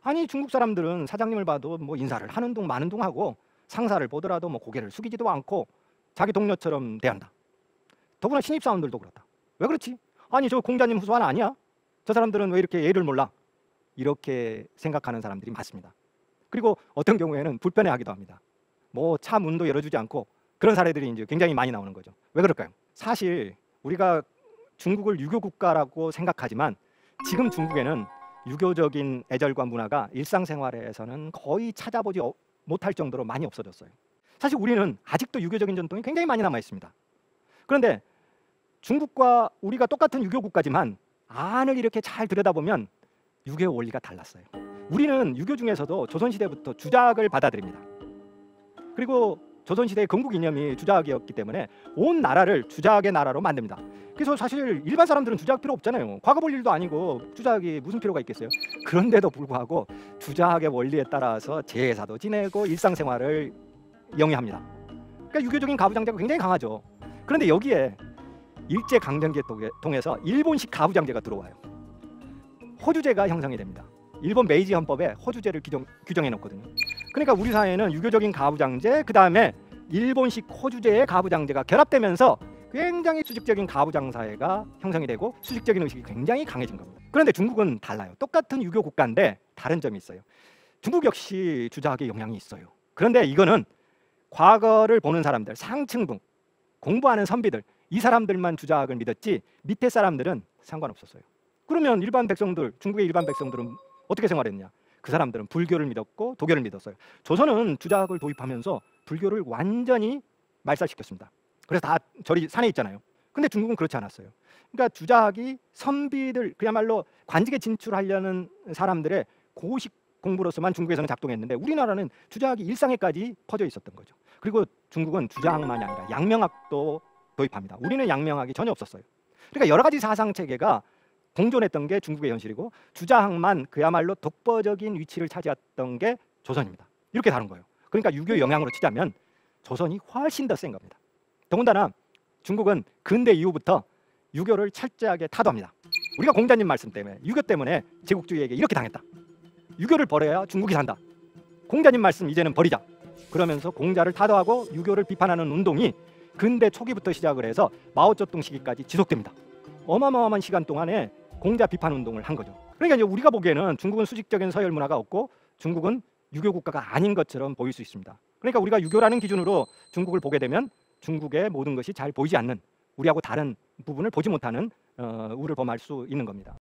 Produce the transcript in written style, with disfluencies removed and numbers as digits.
아니 중국 사람들은 사장님을 봐도 뭐 인사를 하는 둥 마는 둥 하고 상사를 보더라도 뭐 고개를 숙이지도 않고 자기 동료처럼 대한다. 더구나 신입사원들도 그렇다. 왜 그렇지? 아니 저 공자님 후손 아니야? 저 사람들은 왜 이렇게 예를 몰라? 이렇게 생각하는 사람들이 많습니다. 그리고 어떤 경우에는 불편해하기도 합니다. 뭐 차 문도 열어주지 않고 그런 사례들이 이제 굉장히 많이 나오는 거죠. 왜 그럴까요? 사실 우리가 중국을 유교 국가라고 생각하지만 지금 중국에는 유교적인 애절과 문화가 일상생활에서는 거의 찾아보지 못할 정도로 많이 없어졌어요. 사실 우리는 아직도 유교적인 전통이 굉장히 많이 남아 있습니다. 그런데 중국과 우리가 똑같은 유교 국가지만 안을 이렇게 잘 들여다보면 유교 원리가 달랐어요. 우리는 유교 중에서도 조선시대부터 주작을 받아들입니다. 그리고 조선시대의 건국 이념이 주작이었기 때문에 온 나라를 주작의 나라로 만듭니다. 그래서 사실 일반 사람들은 주작 필요 없잖아요. 과거 볼 일도 아니고 주작이 무슨 필요가 있겠어요. 그런데도 불구하고 주작의 원리에 따라서 제사도 지내고 일상생활을 영위합니다. 그러니까 유교적인 가부장제가 굉장히 강하죠. 그런데 여기에 일제강점기에 통해서 일본식 가부장제가 들어와요. 호주제가 형성이 됩니다. 일본 메이지 헌법에 호주제를 규정해 놓거든요. 그러니까 우리 사회는 유교적인 가부장제, 그 다음에 일본식 호주제의 가부장제가 결합되면서 굉장히 수직적인 가부장 사회가 형성이 되고 수직적인 의식이 굉장히 강해진 겁니다. 그런데 중국은 달라요. 똑같은 유교 국가인데 다른 점이 있어요. 중국 역시 주작의 영향이 있어요. 그런데 이거는 과거를 보는 사람들, 상층분, 공부하는 선비들, 이 사람들만 주작을 믿었지 밑에 사람들은 상관없었어요. 그러면 일반 백성들, 중국의 일반 백성들은 어떻게 생활했냐? 그 사람들은 불교를 믿었고 도교를 믿었어요. 조선은 주작을 도입하면서 불교를 완전히 말살시켰습니다. 그래서 다 절이 산에 있잖아요. 근데 중국은 그렇지 않았어요. 그러니까 주작이 선비들, 그야말로 관직에 진출하려는 사람들의 고식 공부로서만 중국에서는 작동했는데 우리나라는 주작이 일상에까지 퍼져 있었던 거죠. 그리고 중국은 주작만이 아니라 양명학도 도입합니다. 우리는 양명학이 전혀 없었어요. 그러니까 여러 가지 사상 체계가 공존했던 게 중국의 현실이고 주자학만 그야말로 독보적인 위치를 차지했던 게 조선입니다. 이렇게 다른 거예요. 그러니까 유교 영향으로 치자면 조선이 훨씬 더 센 겁니다. 더군다나 중국은 근대 이후부터 유교를 철저하게 타도합니다. 우리가 공자님 말씀 때문에 유교 때문에 제국주의에게 이렇게 당했다. 유교를 버려야 중국이 산다. 공자님 말씀 이제는 버리자. 그러면서 공자를 타도하고 유교를 비판하는 운동이 근대 초기부터 시작을 해서 마오쩌둥 시기까지 지속됩니다. 어마어마한 시간 동안에 공자 비판 운동을 한 거죠. 그러니까 이제 우리가 보기에는 중국은 수직적인 서열 문화가 없고 중국은 유교 국가가 아닌 것처럼 보일 수 있습니다. 그러니까 우리가 유교라는 기준으로 중국을 보게 되면 중국의 모든 것이 잘 보이지 않는, 우리하고 다른 부분을 보지 못하는 우를 범할 수 있는 겁니다.